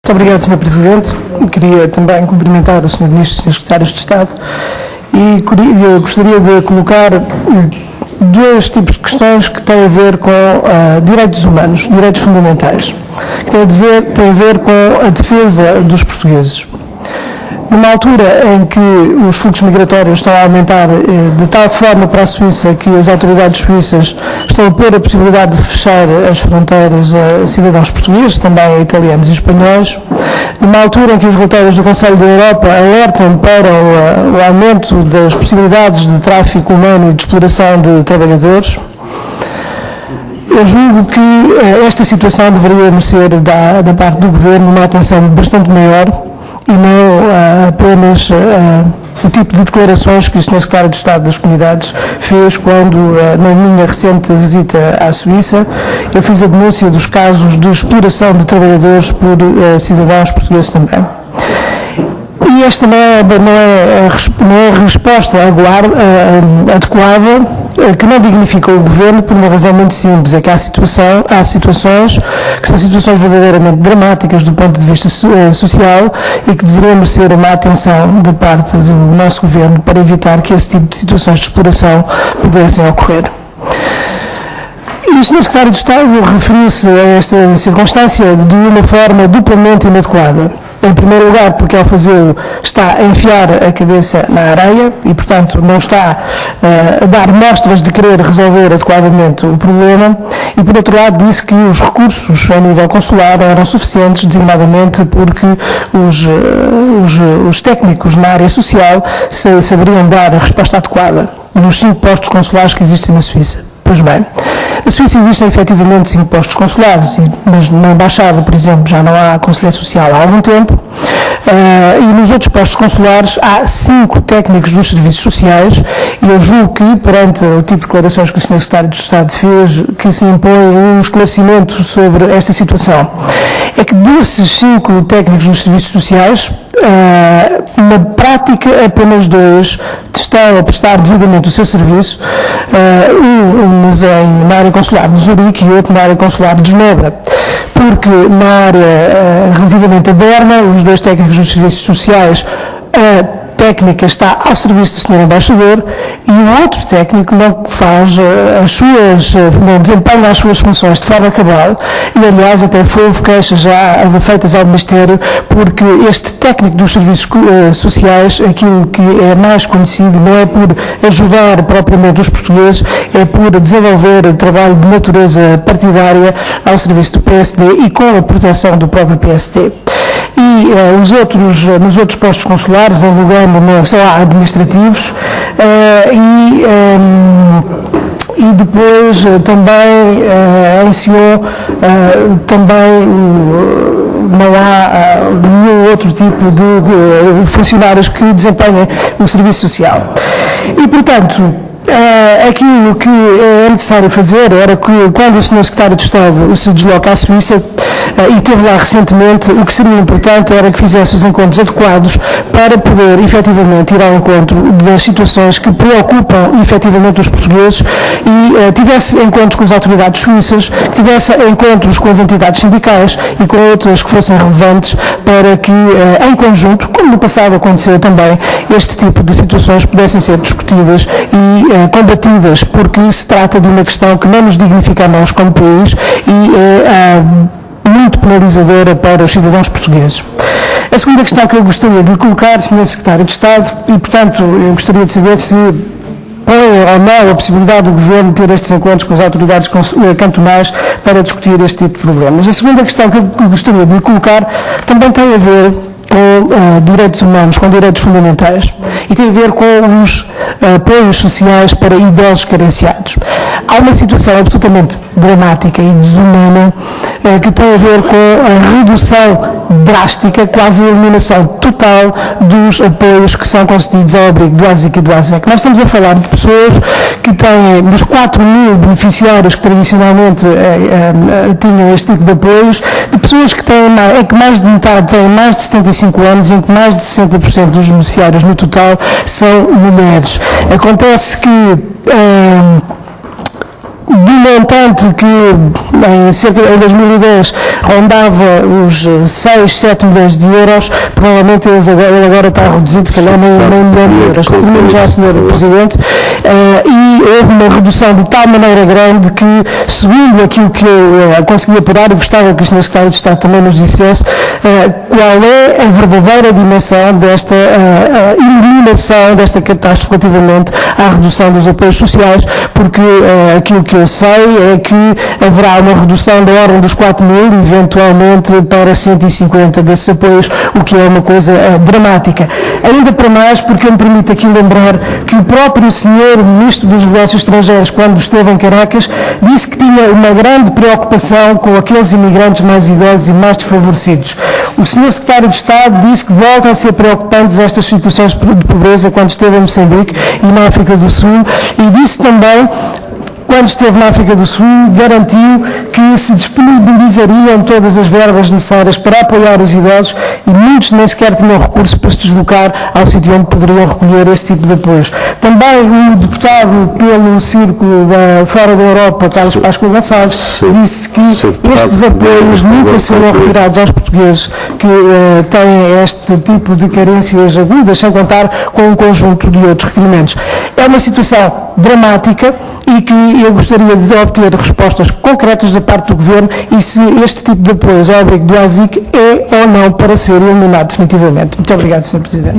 Muito obrigado, Sr. Presidente. Queria também cumprimentar o Sr. Ministro e Sr. Secretários de Estado e gostaria de colocar dois tipos de questões que têm a ver com direitos humanos, direitos fundamentais, que têm a ver com a defesa dos portugueses. Numa altura em que os fluxos migratórios estão a aumentar de tal forma para a Suíça que as autoridades suíças estão a pôr a possibilidade de fechar as fronteiras a cidadãos portugueses, também a italianos e espanhóis, numa altura em que os relatórios do Conselho da Europa alertam para o aumento das possibilidades de tráfico humano e de exploração de trabalhadores, eu julgo que esta situação deveria merecer da parte do Governo uma atenção bastante maior e não apenas o tipo de declarações que o Sr. Secretário de Estado das Comunidades fez quando, na minha recente visita à Suíça, eu fiz a denúncia dos casos de exploração de trabalhadores por cidadãos portugueses também. E esta não é a resposta adequada, que não dignifica o Governo por uma razão muito simples, é que há situações que são situações verdadeiramente dramáticas do ponto de vista social e que deveriam merecer uma atenção da parte do nosso Governo para evitar que esse tipo de situações de exploração pudessem ocorrer. E o Sr. Secretário de Estado referiu-se a esta circunstância de uma forma duplamente inadequada. Em primeiro lugar, porque ao fazê-lo está a enfiar a cabeça na areia e, portanto, não está a dar mostras de querer resolver adequadamente o problema. E, por outro lado, disse que os recursos a nível consular eram suficientes, designadamente porque os técnicos na área social saberiam dar a resposta adequada nos 5 postos consulares que existem na Suíça. Pois bem, na Suíça existem efetivamente 5 postos consulares, mas na Embaixada, por exemplo, já não há conselheiro social há algum tempo, e nos outros postos consulares há 5 técnicos dos serviços sociais, e eu julgo que, perante o tipo de declarações que o Sr. Secretário de Estado fez, que se impõe um esclarecimento sobre esta situação. É que desses 5 técnicos dos serviços sociais, na prática apenas 2 estão a prestar devidamente o seu serviço, na área consular de Zurique e outro na área consular de Genebra, porque na área relativamente a Berna, os 2 técnicos dos serviços sociais, a técnica está ao serviço do Sr. Embaixador e o outro técnico não desempenha as suas funções de forma cabal e, aliás, até houve queixas já feitas ao Ministério porque este técnico dos serviços sociais, aquilo que é mais conhecido, não é por ajudar propriamente os portugueses, é por desenvolver trabalho de natureza partidária ao serviço do PSD e com a proteção do próprio PSD. E nos outros postos consulares, em Lugano, só há administrativos e depois também em Sion também não há nenhum outro tipo de funcionários que desempenhem o serviço social. E, portanto, aquilo que é necessário fazer era que, quando o Sr. Secretário de Estado se desloca à Suíça, e esteve lá recentemente, o que seria importante era que fizesse os encontros adequados para poder efetivamente ir ao encontro das situações que preocupam efetivamente os portugueses e tivesse encontros com as autoridades suíças, que tivesse encontros com as entidades sindicais e com outras que fossem relevantes para que, em conjunto, como no passado aconteceu também, este tipo de situações pudessem ser discutidas e combatidas, porque se trata de uma questão que não nos dignifica a nós como país e é muito penalizadora para os cidadãos portugueses. A segunda questão que eu gostaria de lhe colocar, Sr. Secretário de Estado, e, portanto, eu gostaria de saber se põe ou não a possibilidade do Governo ter estes encontros com as autoridades cantonais para discutir este tipo de problemas. A segunda questão que eu gostaria de lhe colocar também tem a ver com direitos humanos, com direitos fundamentais, e tem a ver com os apoios sociais para idosos carenciados. Há uma situação absolutamente dramática e desumana que tem a ver com a redução drástica, quase a eliminação total dos apoios que são concedidos ao abrigo do ASIC e do ASEC. Nós estamos a falar de pessoas que têm, dos 4.000 beneficiários que tradicionalmente tinham este tipo de apoios, de pessoas que têm, que mais de metade têm mais de 75 anos, em que mais de 60% dos beneficiários no total são mulheres. Acontece que do montante que em 2010 rondava os 6, 7 milhões de euros, provavelmente ele agora está reduzido, se calhar nem 1 milhão de euros. Termino já, Sr. Presidente, e houve uma redução de tal maneira grande que, segundo aquilo que eu consegui apurar, e gostava que o Sr. Secretário de Estado também nos dissesse qual é a verdadeira dimensão desta eliminação desta catástrofe relativamente à redução dos apoios sociais, porque aquilo que eu sei é que haverá uma redução da ordem dos 4 mil, eventualmente para 150 desses apoios, o que é uma coisa dramática. Ainda para mais, porque eu me permito aqui lembrar que o próprio senhor Ministro dos Negócios Estrangeiros, quando esteve em Caracas, disse que tinha uma grande preocupação com aqueles imigrantes mais idosos e mais desfavorecidos. O senhor Secretário de Estado disse que voltam a ser preocupantes estas situações de pobreza quando esteve em Moçambique e na África do Sul, e disse também, quando esteve na África do Sul, garantiu que se disponibilizariam todas as verbas necessárias para apoiar os idosos, e muitos nem sequer tinham recurso para se deslocar ao sítio onde poderiam recolher esse tipo de apoios. Também o deputado pelo Círculo fora da Europa, Carlos Páscoa Gonçalves, disse que estes apoios nunca serão retirados aos portugueses que têm este tipo de carências agudas, sem contar com um conjunto de outros requerimentos. É uma situação dramática e que eu gostaria de obter respostas concretas da parte do Governo e se este tipo de apoios ao abrigo do ASIC é ou não para ser eliminado definitivamente. Muito obrigado, Sr. Presidente.